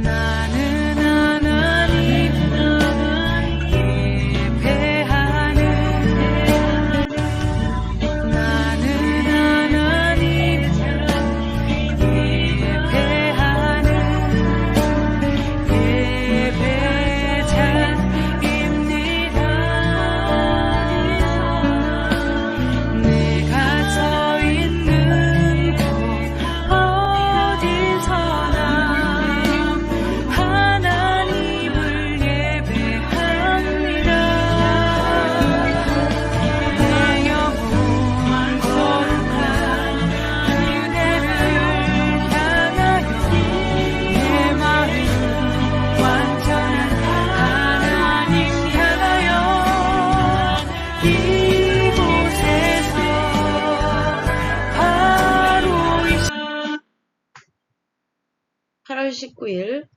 나는 하나님을 예배하는 나는 하나님을 예배하는 예배자입니다. 내가 서 있는 곳 어디서나 하나님을 예배합니다. 내 영혼 거룩한 그대를 향하여 내 마음 완전한 하나님 향하여 이곳에서 바로 8월 19일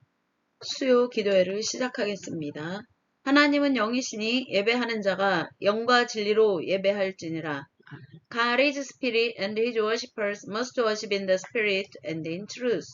수요 기도회를 시작하겠습니다. 하나님은 영이시니 예배하는 자가 영과 진리로 예배할지니라. God is spirit and his worshippers must worship in the spirit and in truth.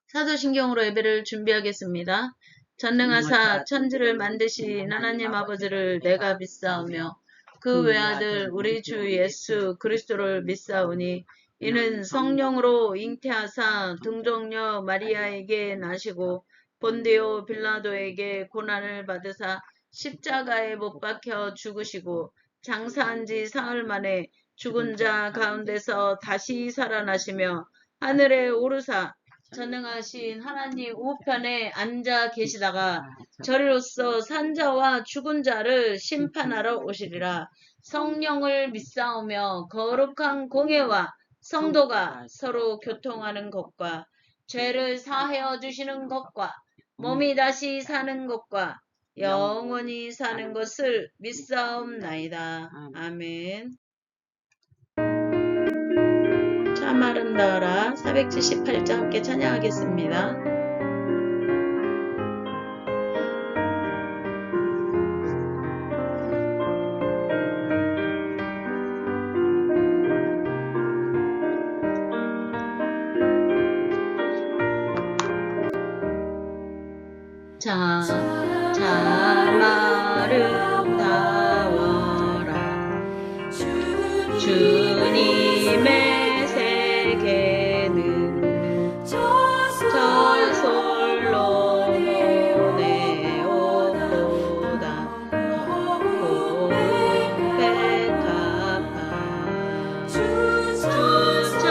사도신경으로 예배를 준비하겠습니다. 전능하사 천지를 만드신 하나님 아버지를 내가 믿사오며 그 외아들 우리 주 예수 그리스도를 믿사오니 이는 성령으로 잉태하사 등정녀 마리아에게 나시고 본디오 빌라도에게 고난을 받으사 십자가에 못 박혀 죽으시고 장사한 지 사흘 만에 죽은 자 가운데서 다시 살아나시며 하늘에 오르사 전능하신 하나님 우편에 앉아 계시다가 저리로서 산자와 죽은 자를 심판하러 오시리라. 성령을 믿사오며 거룩한 공예와 성도가 서로 교통하는 것과 죄를 사하여 주시는 것과 몸이 다시 사는 것과 영원히 사는 것을 믿사옵나이다. 아멘. 참 아름다워라 478장 함께 찬양하겠습니다. 참 아름다워라 주님의 세계는 저 솔로몬의 옷보다 고백하파 주 찬송하는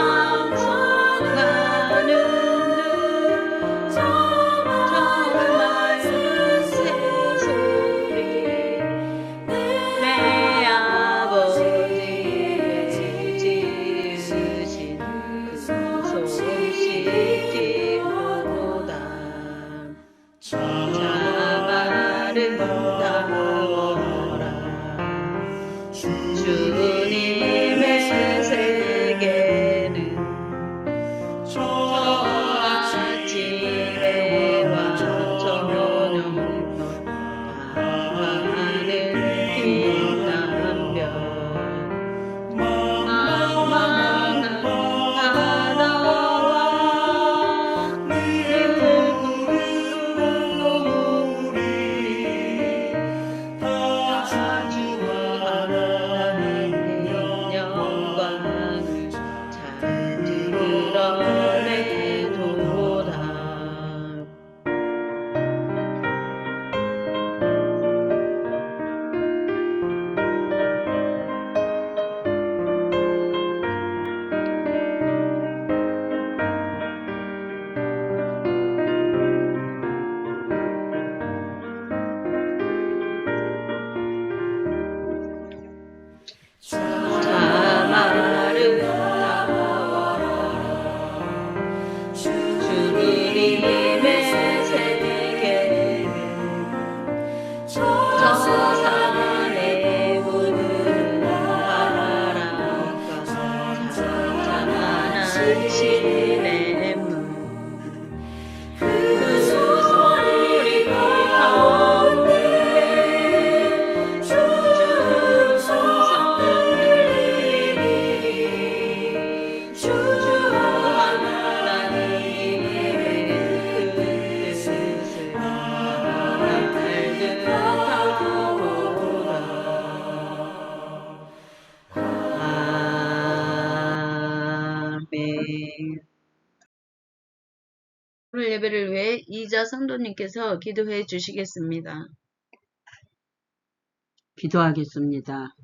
주님의 세계는 저 아침에와 저녁 하는 빛난 별 망망한 바다와 눈물이 영광을 잘 드러내도다. 참 아름다워라 주님의 세계는 저 산에 부는 바람과 찬찬한 시냇물 그 소리 가운데 주 성령님이 주 하나님의 오늘 예배를 위해 이자 성도님께서 기도해 주시겠습니다. 기도하겠습니다.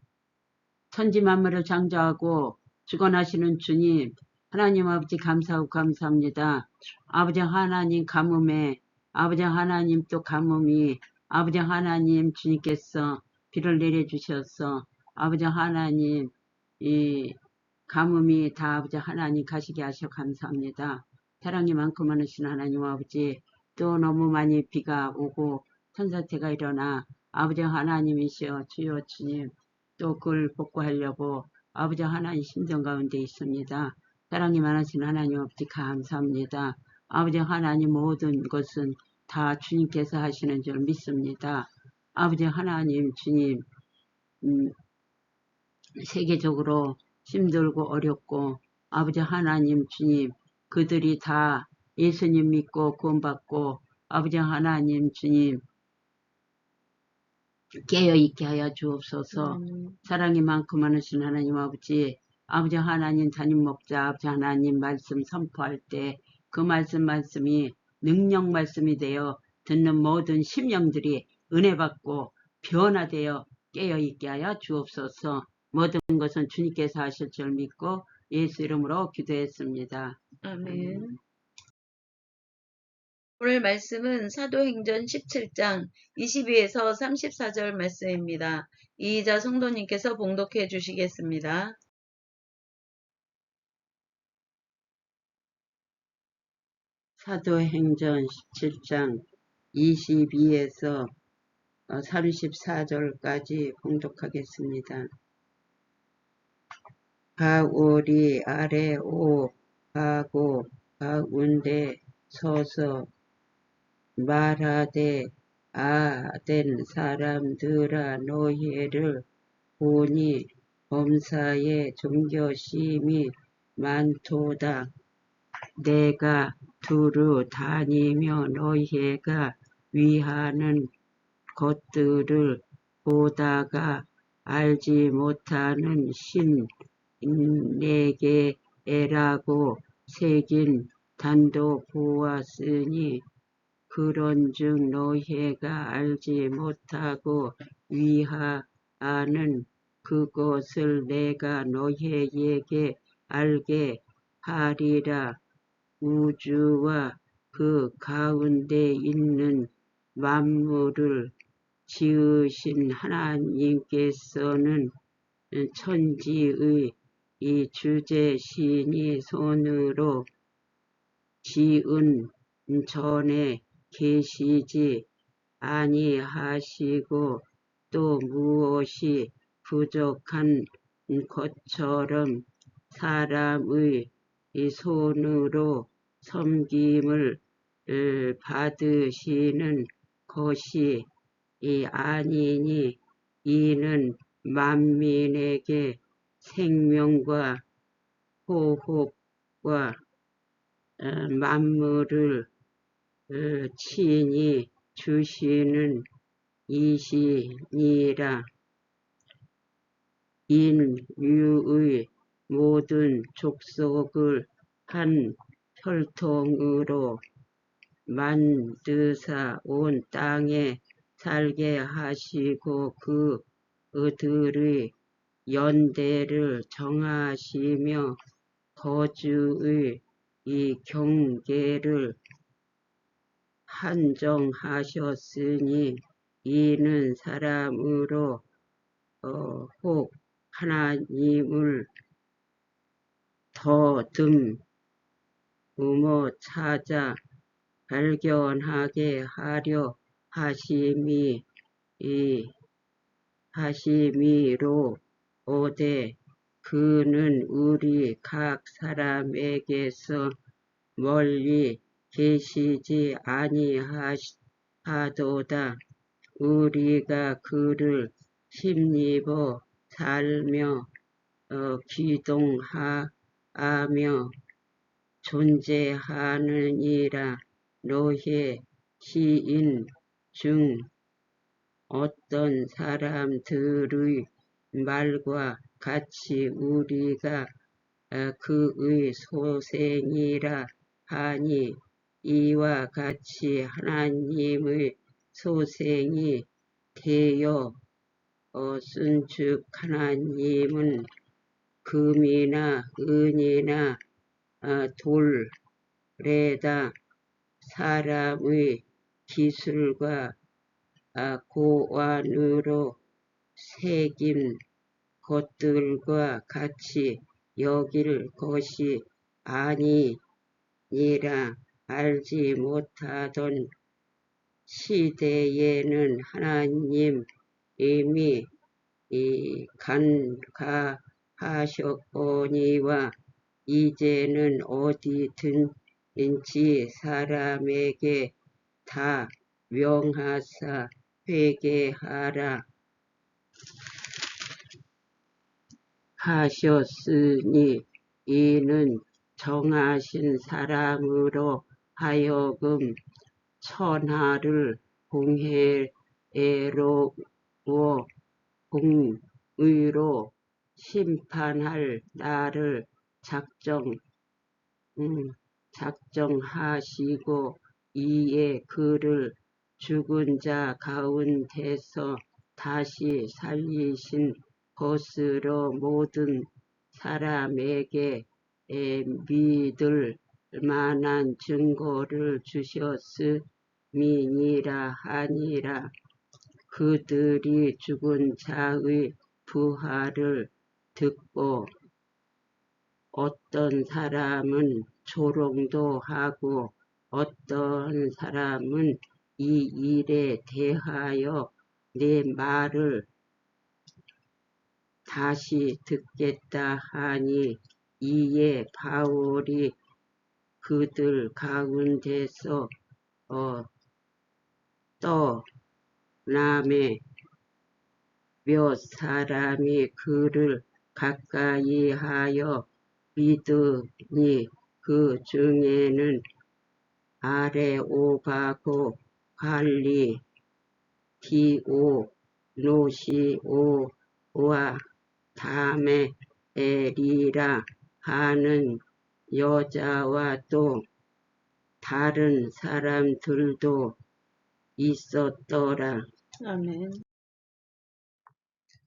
천지 만물을 창조하고 주권하시는 주님, 하나님 아버지 감사하고 감사합니다. 아버지 하나님 가뭄에, 아버지 하나님 또 가뭄이, 아버지 하나님 주님께서 비를 내려주셔서 아버지 하나님 이 가뭄이 다 아버지 하나님 가시게 하셔 감사합니다. 사랑이 많고 많으신 하나님 아버지, 또 너무 많이 비가 오고 천사태가 일어나 아버지 하나님이시여 주여 주님, 또 그걸 복구하려고 아버지 하나님 심정 가운데 있습니다. 사랑이 많으신 하나님 아버지 감사합니다. 아버지 하나님 모든 것은 다 주님께서 하시는 줄 믿습니다. 아버지 하나님 주님, 세계적으로 힘들고 어렵고 아버지 하나님 주님, 그들이 다 예수님 믿고 구원받고 아버지 하나님 주님 깨어있게 하여 주옵소서. 사랑이 많고 많으신 하나님 아버지, 아버지 하나님 담임 목자 아버지 하나님 말씀 선포할 때 그 말씀이 능력 말씀이 되어 듣는 모든 심령들이 은혜 받고 변화되어 깨어있게 하여 주옵소서. 모든 것은 주님께서 하실 줄 믿고 예수 이름으로 기도했습니다. 아멘. 오늘 말씀은 사도행전 17장 22에서 34절 말씀입니다. 이자 성도님께서 봉독해 주시겠습니다. 사도행전 17장 22에서 34절까지 봉독하겠습니다. 바울이 아래오 가고 가운데 서서 말하되 아덴 사람들아 너희를 보니 범사에 종교심이 많도다. 내가 두루 다니며 너희가 위하는 것들을 보다가 알지 못하는 신 내게 애라고 새긴 단도 보았으니 그런즉 너희가 알지 못하고 위하는 그것을 내가 너희에게 알게 하리라. 우주와 그 가운데 있는 만물을 지으신 하나님께서는 천지의 이 주제신이 손으로 지은 전에 계시지 아니하시고 또 무엇이 부족한 것처럼 사람의 이 손으로 섬김을 받으시는 것이 아니니 이는 만민에게 생명과 호흡과 만물을 친히 주시는 이시니라. 인류의 모든 족속을 한 혈통으로 만드사 온 땅에 살게 하시고 그들의 연대를 정하시며 거주의 이 경계를 한정하셨으니 이는 사람으로 혹 하나님을 더듬 찾아 발견하게 하려 하심이로 오되 그는 우리 각 사람에게서 멀리 계시지 아니하도다. 우리가 그를 힘입어 살며 기동하며 존재하느니라. 너희 시인 중 어떤 사람들의 말과 같이 우리가 그의 소생이라 하니 이와 같이 하나님의 소생이 되어 쓴즉 하나님은 금이나 은이나 돌에다 사람의 기술과 고안으로 새긴 것들과 같이 여길 것이 아니니라. 알지 못하던 시대에는 하나님 이미 간과하셨거니와 이제는 어디든지 사람에게 다 명하사 회개하라 하셨으니 이는 정하신 사람으로 하여금 천하를 공회로 공의로 심판할 날을 작정하시고 이에 그를 죽은 자 가운데서 다시 살리신 것으로 모든 사람에게 믿을 만한 증거를 주셨음이니라 하니라. 그들이 죽은 자의 부활을 듣고 어떤 사람은 조롱도 하고 어떤 사람은 이 일에 대하여 내 말을 다시 듣겠다 하니 이에 바울이 그들 가운데서 떠나매 몇 사람이 그를 가까이 하여 믿으니 그 중에는 아레오바고 갈리 디오노시오와 다메 에리라 하는 여자와 또 다른 사람들도 있었더라. 아멘.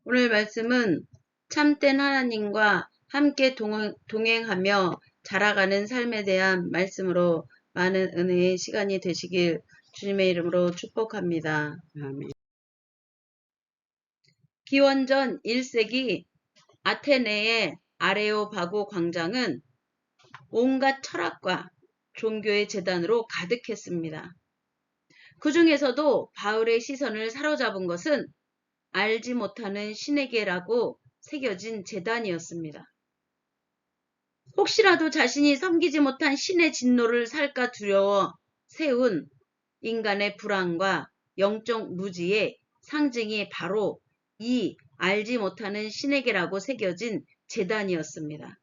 오늘 말씀은 참된 하나님과 함께 동행하며 자라가는 삶에 대한 말씀으로 많은 은혜의 시간이 되시길 주님의 이름으로 축복합니다. 아멘. 기원전 1세기 아테네의 아레오바고 광장은 온갖 철학과 종교의 재단으로 가득했습니다. 그 중에서도 바울의 시선을 사로잡은 것은 알지 못하는 신에게라고 새겨진 재단이었습니다. 혹시라도 자신이 섬기지 못한 신의 진노를 살까 두려워 세운 인간의 불안과 영적 무지의 상징이 바로 이 알지 못하는 신에게라고 새겨진 재단이었습니다.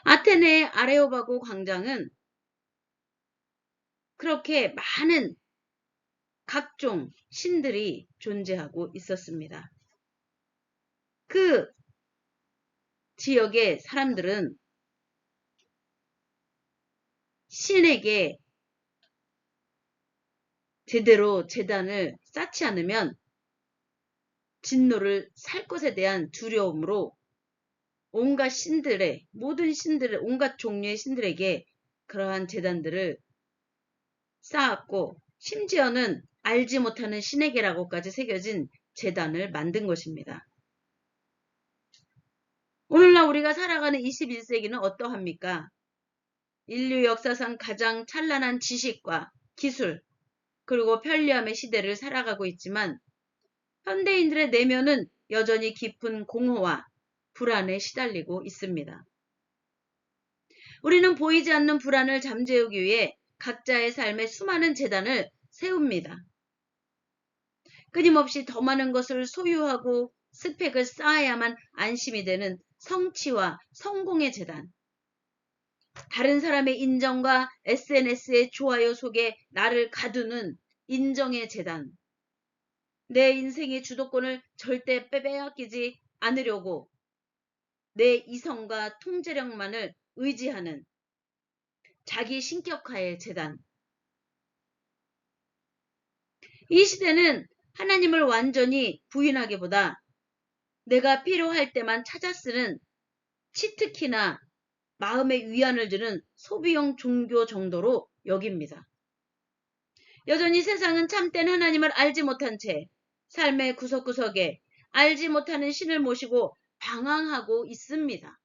아테네의 아레오바고 광장은 그렇게 많은 각종 신들이 존재하고 있었습니다. 그 지역의 사람들은 신에게 제대로 제단을 쌓지 않으면 진노를 살 것에 대한 두려움으로 온갖 신들의 모든 신들의 온갖 종류의 신들에게 그러한 제단들을 쌓았고 심지어는 알지 못하는 신에게라고까지 새겨진 제단을 만든 것입니다. 오늘날 우리가 살아가는 21세기는 어떠합니까? 인류 역사상 가장 찬란한 지식과 기술 그리고 편리함의 시대를 살아가고 있지만 현대인들의 내면은 여전히 깊은 공허와 불안에 시달리고 있습니다. 우리는 보이지 않는 불안을 잠재우기 위해 각자의 삶에 수많은 재단을 세웁니다. 끊임없이 더 많은 것을 소유하고 스펙을 쌓아야만 안심이 되는 성취와 성공의 재단. 다른 사람의 인정과 SNS의 좋아요 속에 나를 가두는 인정의 재단. 내 인생의 주도권을 절대 빼앗기지 않으려고 내 이성과 통제력만을 의지하는 자기 신격화의 재단. 이 시대는 하나님을 완전히 부인하기보다 내가 필요할 때만 찾아 쓰는 치트키나 마음의 위안을 주는 소비용 종교 정도로 여깁니다. 여전히 세상은 참된 하나님을 알지 못한 채 삶의 구석구석에 알지 못하는 신을 모시고 방황하고 있습니다.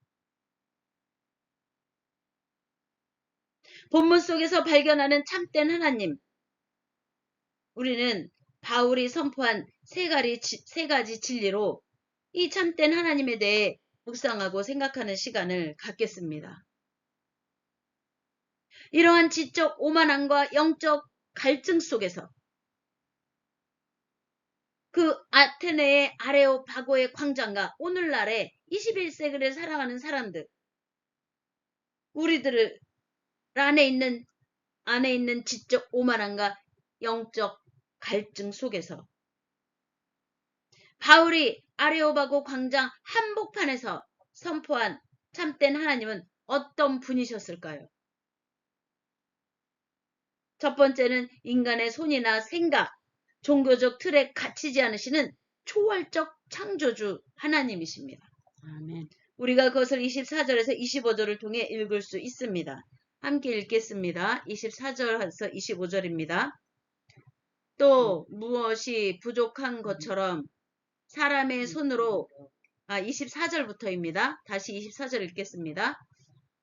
본문 속에서 발견하는 참된 하나님. 우리는 바울이 선포한 세 가지 진리로 이 참된 하나님에 대해 묵상하고 생각하는 시간을 갖겠습니다. 이러한 지적 오만함과 영적 갈증 속에서 그 아테네의 아레오파고의 광장과 오늘날의 21세기를 살아가는 사람들, 우리들 안에 있는 지적 오만함과 영적 갈증 속에서 바울이 아레오파고 광장 한복판에서 선포한 참된 하나님은 어떤 분이셨을까요? 첫 번째는 인간의 손이나 생각, 종교적 틀에 갇히지 않으시는 초월적 창조주 하나님이십니다. 아멘. 우리가 그것을 24절에서 25절을 통해 읽을 수 있습니다. 함께 읽겠습니다. 24절에서 25절입니다. 또 무엇이 부족한 것처럼 사람의 손으로 24절부터입니다. 다시 24절 읽겠습니다.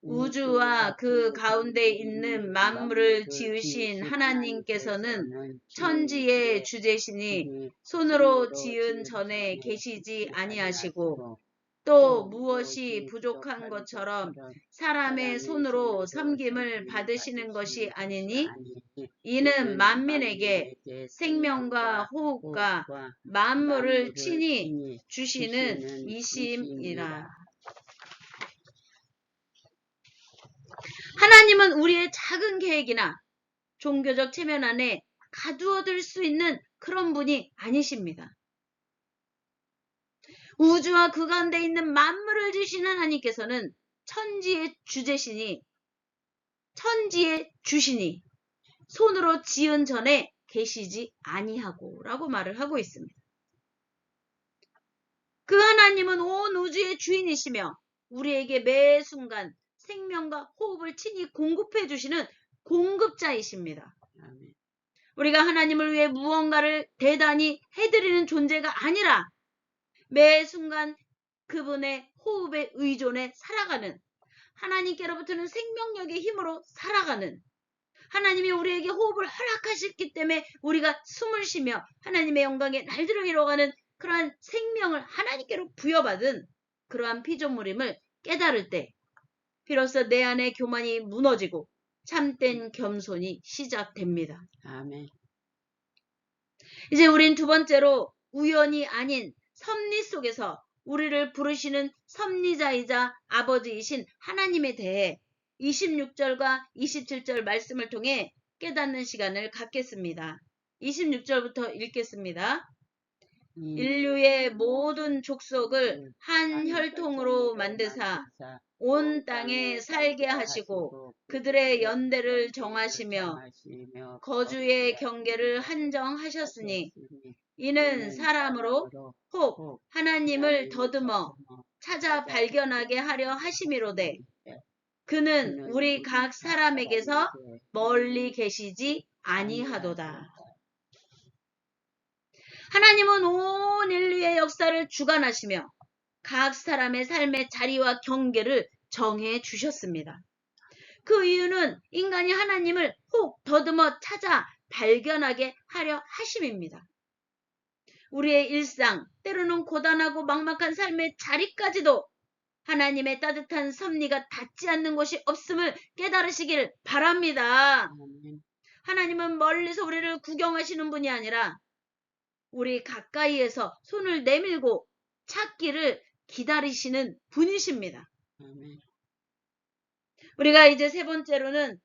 우주와 그 가운데 있는 만물을 지으신 하나님께서는 천지의 주제시니 손으로 지은 전에 계시지 아니하시고 또 무엇이 부족한 것처럼 사람의 손으로 섬김을 받으시는 것이 아니니 이는 만민에게 생명과 호흡과 만물을 친히 주시는 이심이라. 하나님은 우리의 작은 계획이나 종교적 체면 안에 가두어둘 수 있는 그런 분이 아니십니다. 우주와 그 가운데 있는 만물을 주신 하나님께서는 천지의 주제시니, 천지의 주시니 손으로 지은 전에 계시지 아니하고 라고 말을 하고 있습니다. 그 하나님은 온 우주의 주인이시며 우리에게 매 순간 생명과 호흡을 친히 공급해 주시는 공급자이십니다. 아멘. 우리가 하나님을 위해 무언가를 대단히 해드리는 존재가 아니라 매 순간 그분의 호흡에 의존해 살아가는, 하나님께로부터는 생명력의 힘으로 살아가는, 하나님이 우리에게 호흡을 허락하셨기 때문에 우리가 숨을 쉬며 하나님의 영광에 날들을 이뤄가는 그러한 생명을 하나님께로 부여받은 그러한 피조물임을 깨달을 때 비로소 내 안의 교만이 무너지고 참된 겸손이 시작됩니다. 아멘. 이제 우린 두 번째로 우연이 아닌 섭리 속에서 우리를 부르시는 섭리자이자 아버지이신 하나님에 대해 26절과 27절 말씀을 통해 깨닫는 시간을 갖겠습니다. 26절부터 읽겠습니다. 인류의 모든 족속을 한 혈통으로 만드사 온 땅에 살게 하시고 그들의 연대를 정하시며 거주의 경계를 한정하셨으니 이는 사람으로 혹 하나님을 더듬어 찾아 발견하게 하려 하심이로되 그는 우리 각 사람에게서 멀리 계시지 아니하도다. 하나님은 온 인류의 역사를 주관하시며 각 사람의 삶의 자리와 경계를 정해 주셨습니다. 그 이유는 인간이 하나님을 혹 더듬어 찾아 발견하게 하려 하심입니다. 우리의 일상, 때로는 고단하고 막막한 삶의 자리까지도 하나님의 따뜻한 섭리가 닿지 않는 곳이 없음을 깨달으시길 바랍니다. 하나님은 멀리서 우리를 구경하시는 분이 아니라 우리 가까이에서 손을 내밀고 찾기를 기다리시는 분이십니다. 우리가 이제 세 번째로는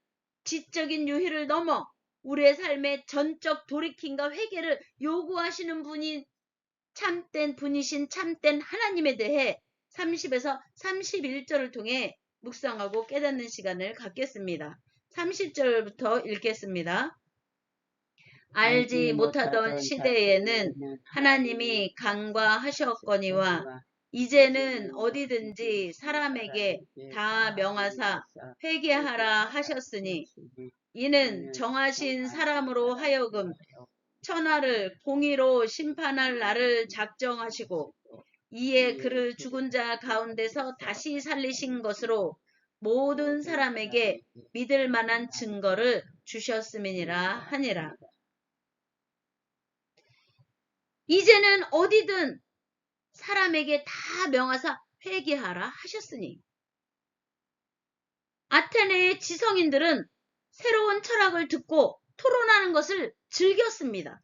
지적인 유희를 넘어 우리의 삶의 전적 돌이킴과 회개를 요구하시는 분이 참된 분이신 참된 하나님에 대해 30에서 31절을 통해 묵상하고 깨닫는 시간을 갖겠습니다. 30절부터 읽겠습니다. 알지 못하던 시대에는 하나님이 간과하셨거니와 이제는 어디든지 사람에게 다 명하사 회개하라 하셨으니 이는 정하신 사람으로 하여금 천하를 공의로 심판할 날을 작정하시고 이에 그를 죽은 자 가운데서 다시 살리신 것으로 모든 사람에게 믿을 만한 증거를 주셨음이니라 하니라. 이제는 어디든 사람에게 다 명하사 회개하라 하셨으니 아테네의 지성인들은 새로운 철학을 듣고 토론하는 것을 즐겼습니다.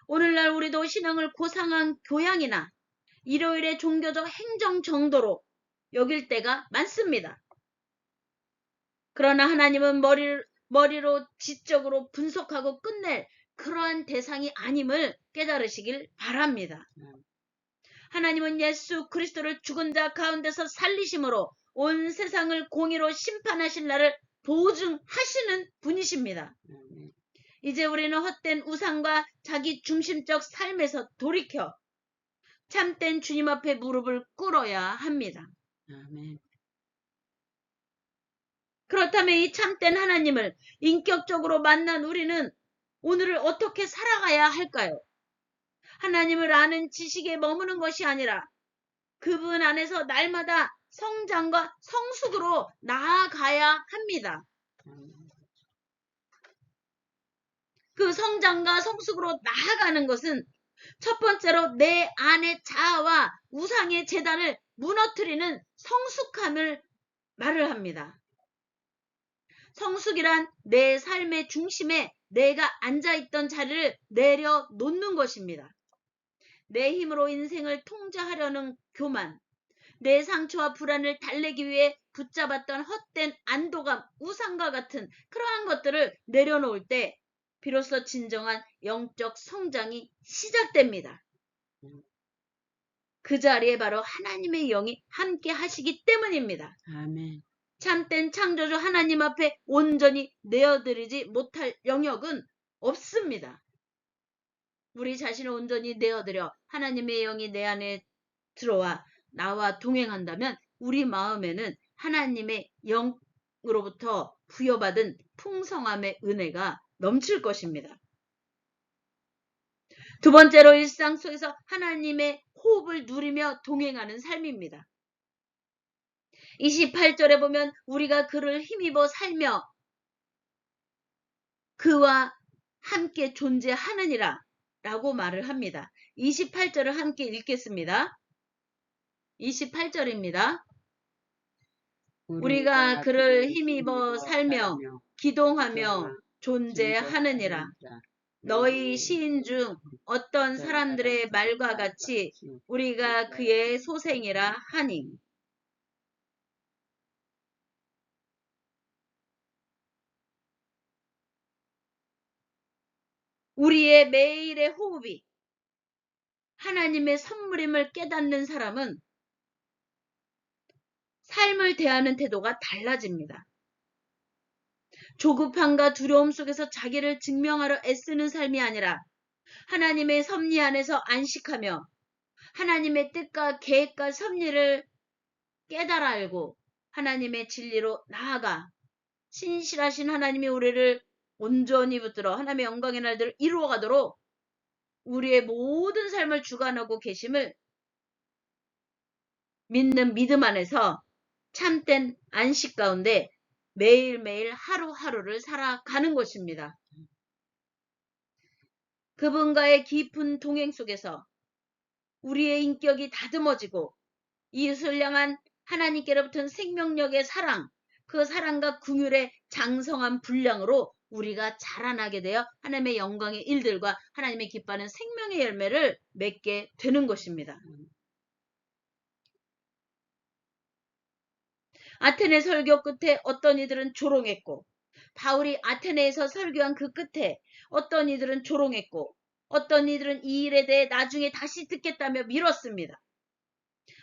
오늘날 우리도 신앙을 고상한 교양이나 일요일의 종교적 행정 정도로 여길 때가 많습니다. 그러나 하나님은 머리로 지적으로 분석하고 끝낼 그러한 대상이 아님을 깨달으시길 바랍니다. 하나님은 예수 그리스도를 죽은 자 가운데서 살리심으로 온 세상을 공의로 심판하실 날을 보증하시는 분이십니다. 이제 우리는 헛된 우상과 자기 중심적 삶에서 돌이켜 참된 주님 앞에 무릎을 꿇어야 합니다. 아멘. 그렇다면 이 참된 하나님을 인격적으로 만난 우리는 오늘을 어떻게 살아가야 할까요? 하나님을 아는 지식에 머무는 것이 아니라 그분 안에서 날마다 성장과 성숙으로 나아가야 합니다. 그 성장과 성숙으로 나아가는 것은 첫 번째로 내 안의 자아와 우상의 재단을 무너뜨리는 성숙함을 말을 합니다. 성숙이란 내 삶의 중심에 내가 앉아있던 자리를 내려놓는 것입니다. 내 힘으로 인생을 통제하려는 교만, 내 상처와 불안을 달래기 위해 붙잡았던 헛된 안도감, 우상과 같은 그러한 것들을 내려놓을 때 비로소 진정한 영적 성장이 시작됩니다. 그 자리에 바로 하나님의 영이 함께 하시기 때문입니다. 아멘. 참된 창조주 하나님 앞에 온전히 내어드리지 못할 영역은 없습니다. 우리 자신을 온전히 내어드려 하나님의 영이 내 안에 들어와 나와 동행한다면 우리 마음에는 하나님의 영으로부터 부여받은 풍성함의 은혜가 넘칠 것입니다. 두 번째로 일상 속에서 하나님의 호흡을 누리며 동행하는 삶입니다. 28절에 보면 우리가 그를 힘입어 살며 그와 함께 존재하느니라 라고 말을 합니다. 28절을 함께 읽겠습니다. 28절입니다. 우리가 그를 힘입어 살며 기동하며 존재하느니라. 너희 시인 중 어떤 사람들의 말과 같이 우리가 그의 소생이라 하니. 우리의 매일의 호흡이 하나님의 선물임을 깨닫는 사람은 삶을 대하는 태도가 달라집니다. 조급함과 두려움 속에서 자기를 증명하려 애쓰는 삶이 아니라 하나님의 섭리 안에서 안식하며 하나님의 뜻과 계획과 섭리를 깨달아 알고 하나님의 진리로 나아가 신실하신 하나님이 우리를 온전히 붙들어 하나님의 영광의 날들을 이루어가도록 우리의 모든 삶을 주관하고 계심을 믿는 믿음 안에서 참된 안식 가운데 매일매일 하루하루를 살아가는 것입니다. 그분과의 깊은 동행 속에서 우리의 인격이 다듬어지고 이웃을 향한 하나님께로부터 생명력의 사랑, 그 사랑과 긍휼의 장성한 분량으로 우리가 자라나게 되어 하나님의 영광의 일들과 하나님의 기뻐하는 생명의 열매를 맺게 되는 것입니다. 아테네 설교 끝에 어떤 이들은 조롱했고 바울이 아테네에서 설교한 그 끝에 어떤 이들은 조롱했고 어떤 이들은 이 일에 대해 나중에 다시 듣겠다며 미뤘습니다.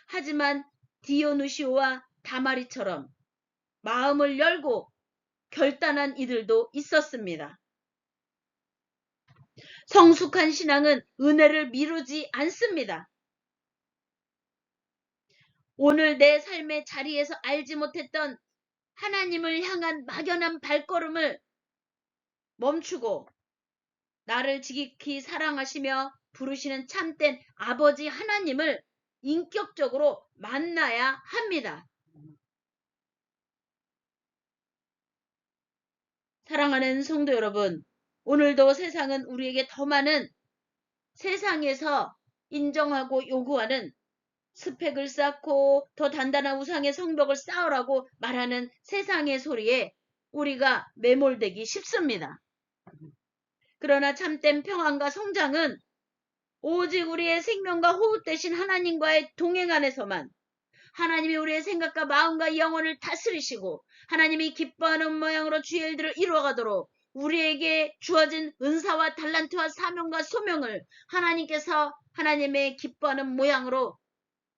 하지만 디오누시오와 다마리처럼 마음을 열고 결단한 이들도 있었습니다. 성숙한 신앙은 은혜를 미루지 않습니다. 오늘 내 삶의 자리에서 알지 못했던 하나님을 향한 막연한 발걸음을 멈추고 나를 지극히 사랑하시며 부르시는 참된 아버지 하나님을 인격적으로 만나야 합니다. 사랑하는 성도 여러분, 오늘도 세상은 우리에게 더 많은 세상에서 인정하고 요구하는 스펙을 쌓고 더 단단한 우상의 성벽을 쌓으라고 말하는 세상의 소리에 우리가 매몰되기 쉽습니다. 그러나 참된 평안과 성장은 오직 우리의 생명과 호흡 되신 하나님과의 동행 안에서만, 하나님이 우리의 생각과 마음과 영혼을 다스리시고 하나님이 기뻐하는 모양으로 주의 일들을 이루어가도록 우리에게 주어진 은사와 달란트와 사명과 소명을 하나님께서 하나님의 기뻐하는 모양으로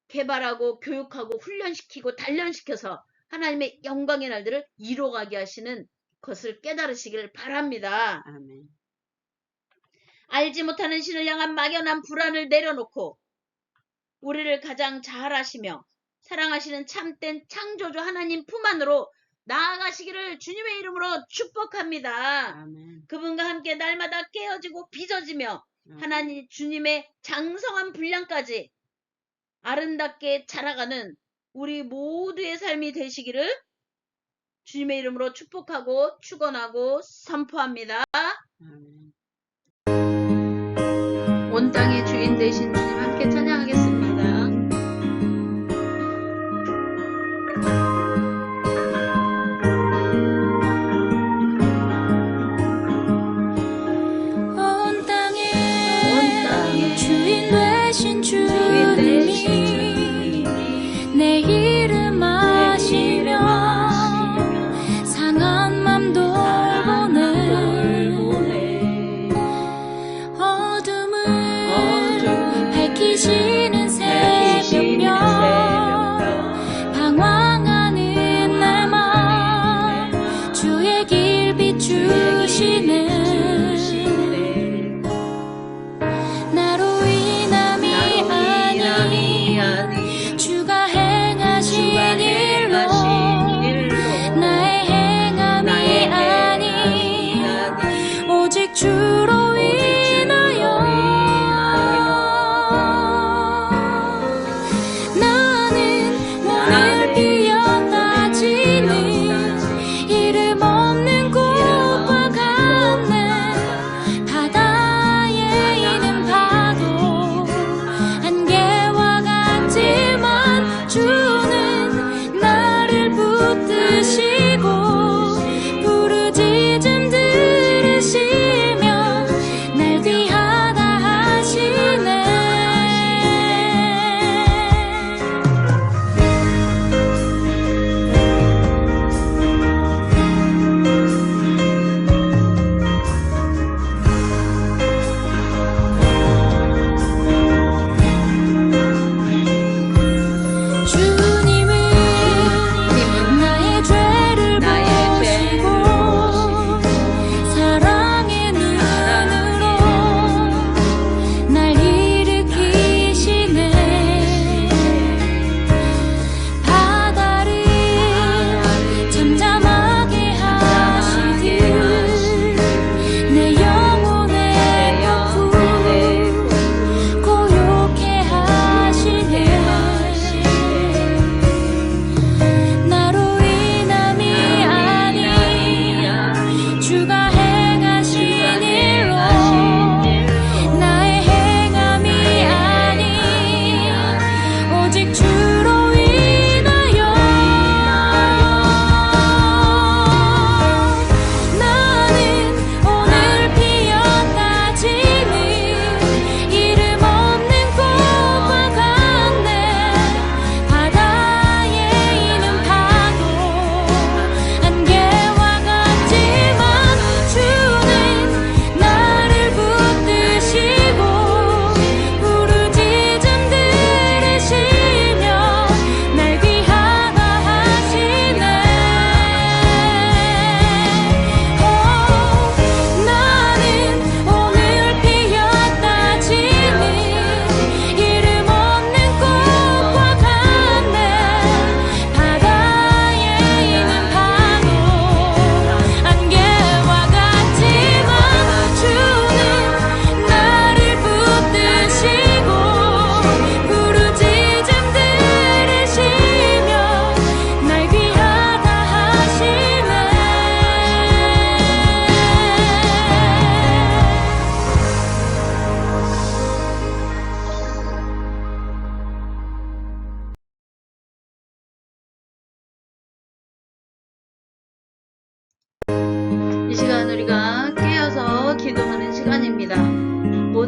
개발하고 교육하고 훈련시키고 단련시켜서 하나님의 영광의 날들을 이루어가게 하시는 것을 깨달으시길 바랍니다. 아멘. 알지 못하는 신을 향한 막연한 불안을 내려놓고 우리를 가장 잘 아시며 사랑하시는 참된 창조주 하나님 품 안으로 나아가시기를 주님의 이름으로 축복합니다. 아멘. 그분과 함께 날마다 깨어지고 빚어지며 하나님 주님의 장성한 분량까지 아름답게 자라가는 우리 모두의 삶이 되시기를 주님의 이름으로 축복하고 축원하고 선포합니다. 아멘. 온 땅의 주인 되신 주님 함께 찬양하겠습니다. 온 땅의 주인 되신 주님이 내 이름 아시며 상한 맘 돌보네. 어둠을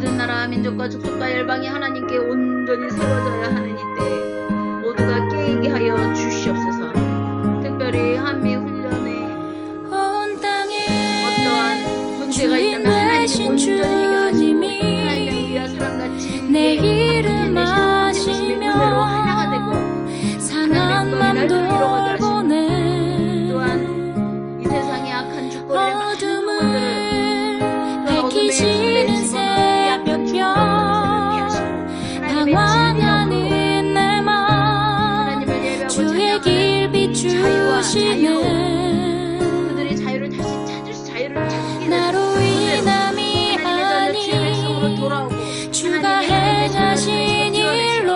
모든 나라 민족과 족속과 열방이 하나님께 온전히 세워져야 하는 이때 모두가 깨게 하여 주시옵소서. 특별히 한미 훈련에 온 땅에 어떠한 문제가 주인 있다면 하나님 되신 온전히 해결하시고 주님이 하나님을 위하여 사람같이 내 이름 아시며 하나가 되고 상한 맘 돌보네 또한 이 세상의 악한 주권의 많은 영혼들을 어둠을 밝히시는 새벽별 방황하는 내 맘 주의 길 비추시네 그들이 자유를 다시 찾을 수 자유를 찾기 나로 인함이 아닌 주가 행하신 일로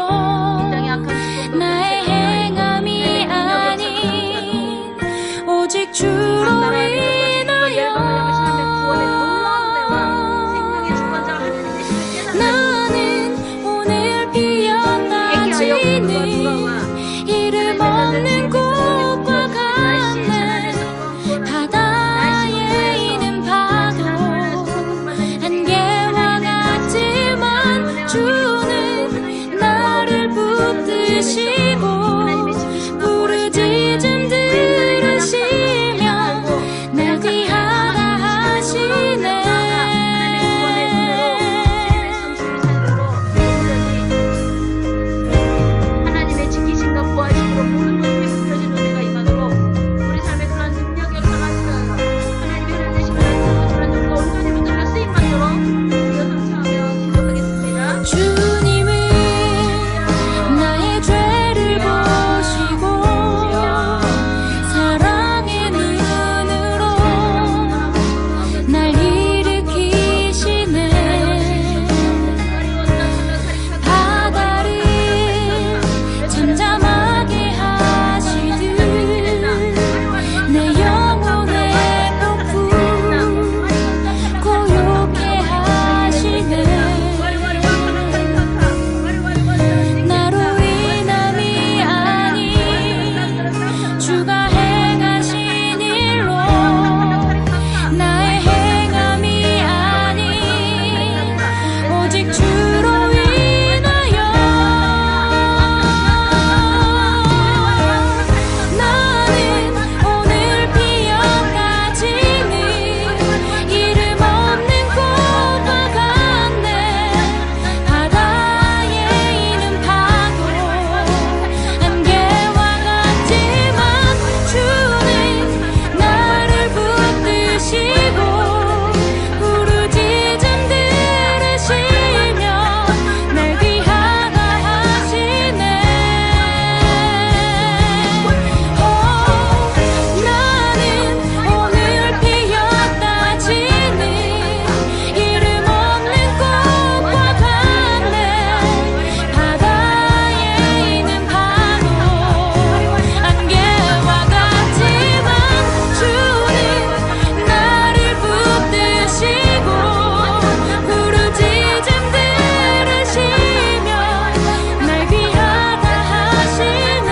나의 행함이 아닌 오직 주로 나는 오늘 피어나지는 이름 없는 꽃과 같네 바다에 있는 파도 안개와 같지만 주는 나를 붙드시고 부르짖음 들으시며 날 귀하다 하시네 하나님의 지키심과 보호하심으로 모든 것이 베풀어진 은혜가 임하도록 우리 삶의 그런 능력이 강하시며 하나님의 하나님의 그런 능력과 온전히 붙들려 쓰임 받도록 주여 성취하며 기도하겠습니다. 주님은 나의 죄를 보시고 사랑의 눈으로 날 일으키시네 바다를 잠잠하게 하시듯 내 영혼의 폭풍 고요케 하시네 나로 인함이 아닌 주가 행하신 일로 나의 행함이 아닌 오직 주로 인하여 나는 오늘 피어나지는 이름 없는 꽃과 같네 바다에 있는 파도 안개와 같지만 주는 나를 붙드시고 부르짖음 들으시며 날 귀하다 하시네 나는 오늘 피어나지는 이름 없는 꽃과 같네 바다에 있는 파도 안개와 같지만 주는 나를 붙드시고 부르짖음 들으시며 날 귀하다 하시네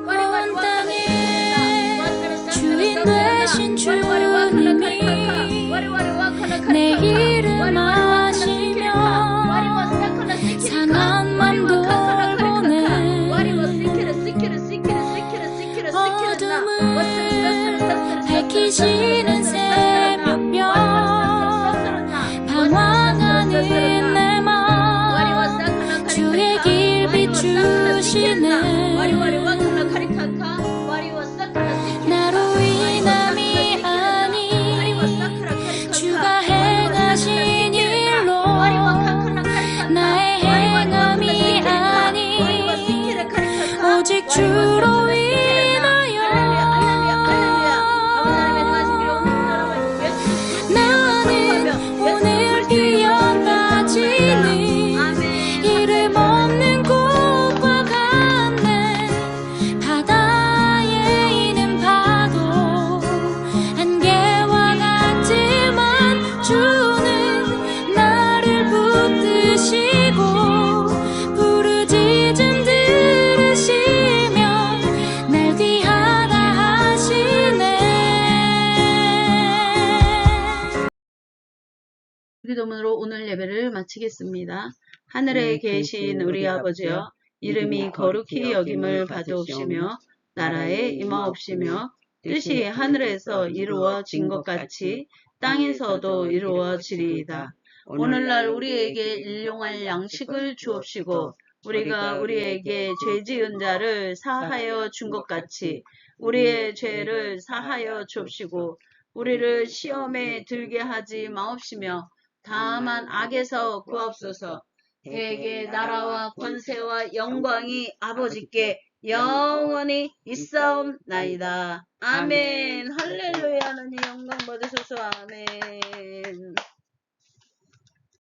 온 땅에 주인 되신 주님이 내 이름 아시며 상한 맘 돌보네 어둠을 기도문으로 오늘 예배를 마치겠습니다. 하늘에 계신 우리 아버지여, 이름이 거룩히 여김을 받으옵시며 나라에 임하옵시며 뜻이 하늘에서 이루어진 것 같이 땅에서도 이루어지리이다. 오늘날 우리에게 일용할 양식을 주옵시고 우리가 우리에게 죄 지은 자를 사하여 준 것 같이 우리의 죄를 사하여 주옵시고 우리를 시험에 들게 하지 마옵시며 다만 악에서 구하옵소서. 대개 나라와 권세와 영광이 아버지께 영원히 있사옵나이다. 아멘. 할렐루야. 하나님 영광 받으소서. 아멘.